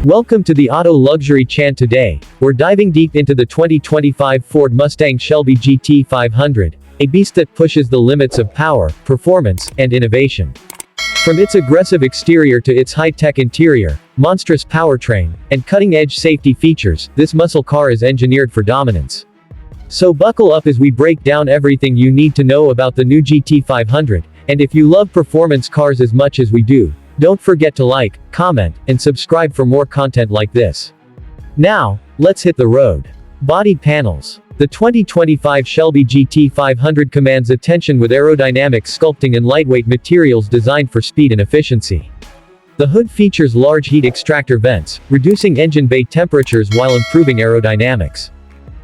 Welcome to the Auto Luxury Chan. Today, we're diving deep into the 2025 Ford Mustang Shelby GT500, a beast that pushes the limits of power, performance, and innovation. From its aggressive exterior to its high-tech interior, monstrous powertrain, and cutting-edge safety features, this muscle car is engineered for dominance. So buckle up as we break down everything you need to know about the new GT500, and if you love performance cars as much as we do, don't forget to like, comment, and subscribe for more content like this. Now, let's hit the road. Body panels. The 2025 Shelby GT500 commands attention with aerodynamic sculpting and lightweight materials designed for speed and efficiency. The hood features large heat extractor vents, reducing engine bay temperatures while improving aerodynamics.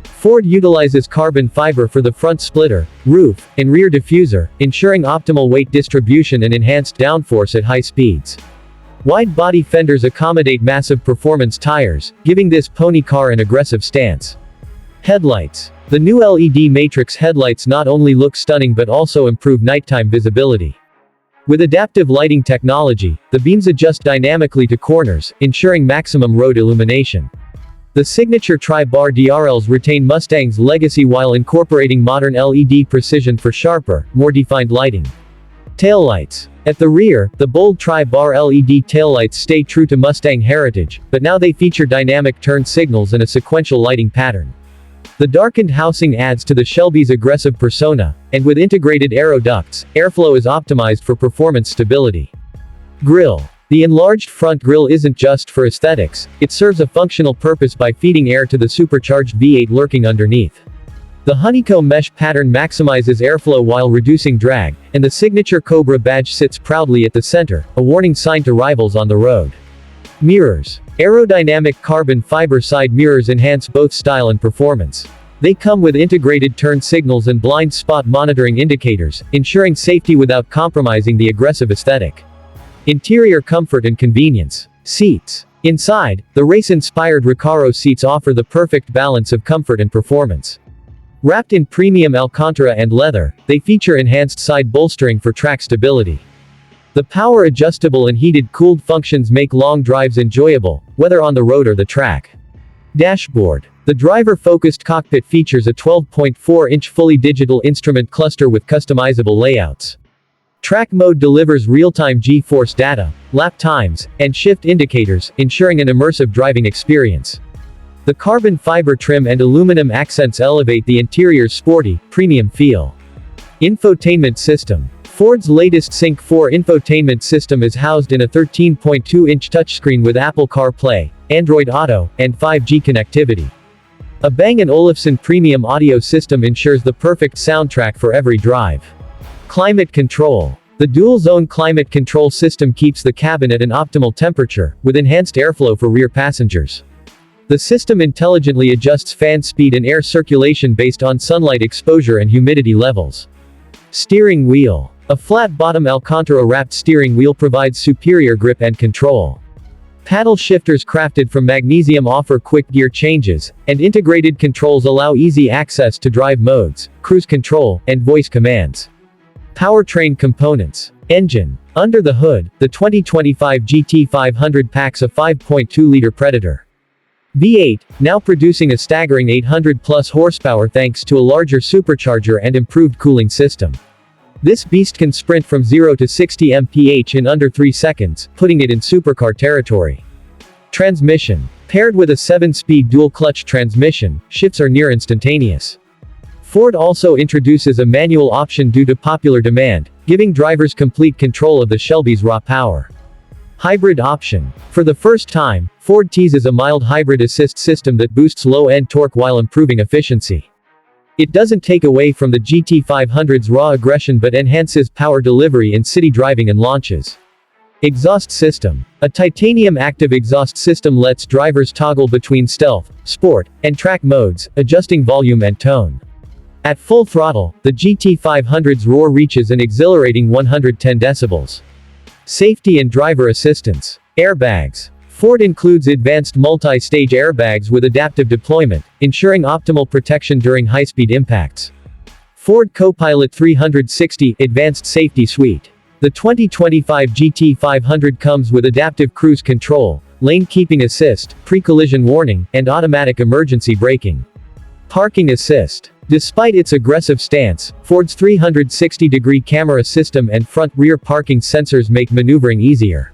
Ford utilizes carbon fiber for the front splitter, roof, and rear diffuser, ensuring optimal weight distribution and enhanced downforce at high speeds. Wide body fenders accommodate massive performance tires, giving this pony car an aggressive stance. Headlights. The new LED matrix headlights not only look stunning but also improve nighttime visibility. With adaptive lighting technology, the beams adjust dynamically to corners, ensuring maximum road illumination. The signature tri-bar DRLs retain Mustang's legacy while incorporating modern LED precision for sharper, more defined lighting. Taillights. At the rear, the bold tri-bar LED taillights stay true to Mustang heritage, but now they feature dynamic turn signals and a sequential lighting pattern. The darkened housing adds to the Shelby's aggressive persona, and with integrated aero ducts, airflow is optimized for performance stability. Grille. The enlarged front grille isn't just for aesthetics, it serves a functional purpose by feeding air to the supercharged V8 lurking underneath. The honeycomb mesh pattern maximizes airflow while reducing drag, and the signature Cobra badge sits proudly at the center, a warning sign to rivals on the road. Mirrors. Aerodynamic carbon fiber side mirrors enhance both style and performance. They come with integrated turn signals and blind spot monitoring indicators, ensuring safety without compromising the aggressive aesthetic. Interior comfort and convenience. Seats. Inside, the race-inspired Recaro seats offer the perfect balance of comfort and performance. Wrapped in premium Alcantara and leather, they feature enhanced side bolstering for track stability. The power-adjustable and heated-cooled functions make long drives enjoyable, whether on the road or the track. Dashboard. The driver-focused cockpit features a 12.4-inch fully digital instrument cluster with customizable layouts. Track mode delivers real-time G-force data, lap times, and shift indicators, ensuring an immersive driving experience. The carbon fiber trim and aluminum accents elevate the interior's sporty, premium feel. Infotainment system. Ford's latest Sync 4 infotainment system is housed in a 13.2-inch touchscreen with Apple CarPlay, Android Auto, and 5G connectivity. A Bang & Olufsen premium audio system ensures the perfect soundtrack for every drive. Climate control. The dual-zone climate control system keeps the cabin at an optimal temperature, with enhanced airflow for rear passengers. The system intelligently adjusts fan speed and air circulation based on sunlight exposure and humidity levels. Steering wheel. A flat-bottom Alcantara-wrapped steering wheel provides superior grip and control. Paddle shifters crafted from magnesium offer quick gear changes, and integrated controls allow easy access to drive modes, cruise control, and voice commands. Powertrain components. Engine. Under the hood, the 2025 GT500 packs a 5.2-liter Predator V8, now producing a staggering 800-plus horsepower thanks to a larger supercharger and improved cooling system. This beast can sprint from 0 to 60 mph in under 3 seconds, putting it in supercar territory. Transmission. Paired with a 7-speed dual-clutch transmission, shifts are near instantaneous. Ford also introduces a manual option due to popular demand, giving drivers complete control of the Shelby's raw power. Hybrid option. For the first time, Ford teases a mild hybrid assist system that boosts low-end torque while improving efficiency. It doesn't take away from the GT500's raw aggression but enhances power delivery in city driving and launches. Exhaust system. A titanium active exhaust system lets drivers toggle between stealth, sport, and track modes, adjusting volume and tone. At full throttle, the GT500's roar reaches an exhilarating 110 decibels. Safety and driver assistance. Airbags. Ford includes advanced multi-stage airbags with adaptive deployment, ensuring optimal protection during high-speed impacts. Ford Co-Pilot 360 Advanced Safety Suite. The 2025 GT500 comes with adaptive cruise control, lane keeping assist, pre-collision warning, and automatic emergency braking. Parking assist. Despite its aggressive stance, Ford's 360-degree camera system and front-rear parking sensors make maneuvering easier.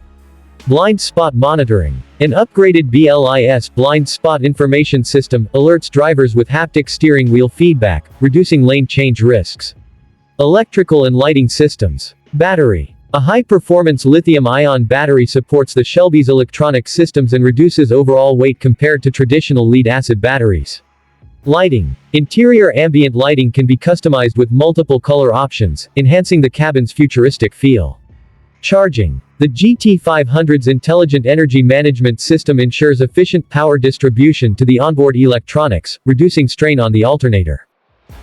Blind spot monitoring. An upgraded BLIS blind spot information system alerts drivers with haptic steering wheel feedback, reducing lane change risks. Electrical and lighting systems. Battery. A high-performance lithium-ion battery supports the Shelby's electronic systems and reduces overall weight compared to traditional lead-acid batteries. Lighting. Interior ambient lighting can be customized with multiple color options, enhancing the cabin's futuristic feel. Charging. The GT500's intelligent energy management system ensures efficient power distribution to the onboard electronics, reducing strain on the alternator.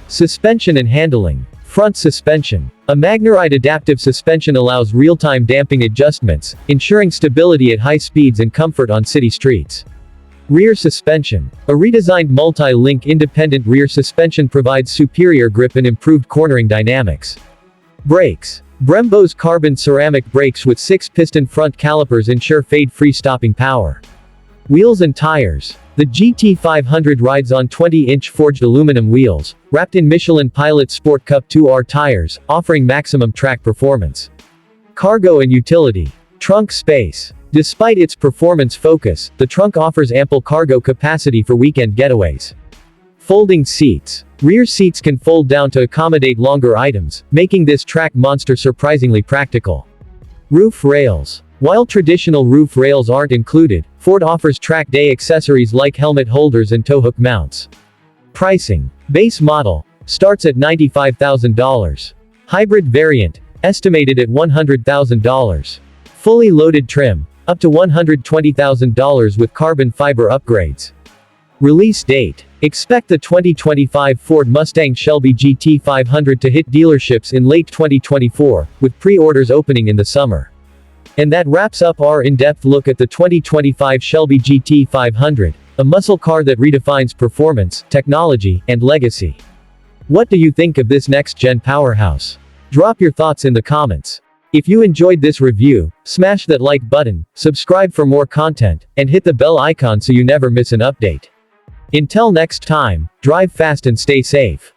Suspension and handling. Front suspension. A Magnaride adaptive suspension allows real-time damping adjustments, ensuring stability at high speeds and comfort on city streets. Rear suspension. A redesigned multi-link independent rear suspension provides superior grip and improved cornering dynamics. Brakes. Brembo's carbon ceramic brakes with 6-piston front calipers ensure fade-free stopping power. Wheels and tires. The GT500 rides on 20-inch forged aluminum wheels, wrapped in Michelin Pilot Sport Cup 2R tires, offering maximum track performance. Cargo and utility. Trunk space. Despite its performance focus, the trunk offers ample cargo capacity for weekend getaways. Folding seats. Rear seats can fold down to accommodate longer items, making this track monster surprisingly practical. Roof rails. While traditional roof rails aren't included, Ford offers track day accessories like helmet holders and tow hook mounts. Pricing. Base model starts at $95,000. Hybrid variant estimated at $100,000. Fully loaded trim up to $120,000 with carbon fiber upgrades. Release date. Expect the 2025 Ford Mustang Shelby GT500 to hit dealerships in late 2024, with pre-orders opening in the summer. And that wraps up our in-depth look at the 2025 Shelby GT500, a muscle car that redefines performance, technology, and legacy. What do you think of this next-gen powerhouse? Drop your thoughts in the comments. If you enjoyed this review, smash that like button, subscribe for more content, and hit the bell icon so you never miss an update. Until next time, drive fast and stay safe.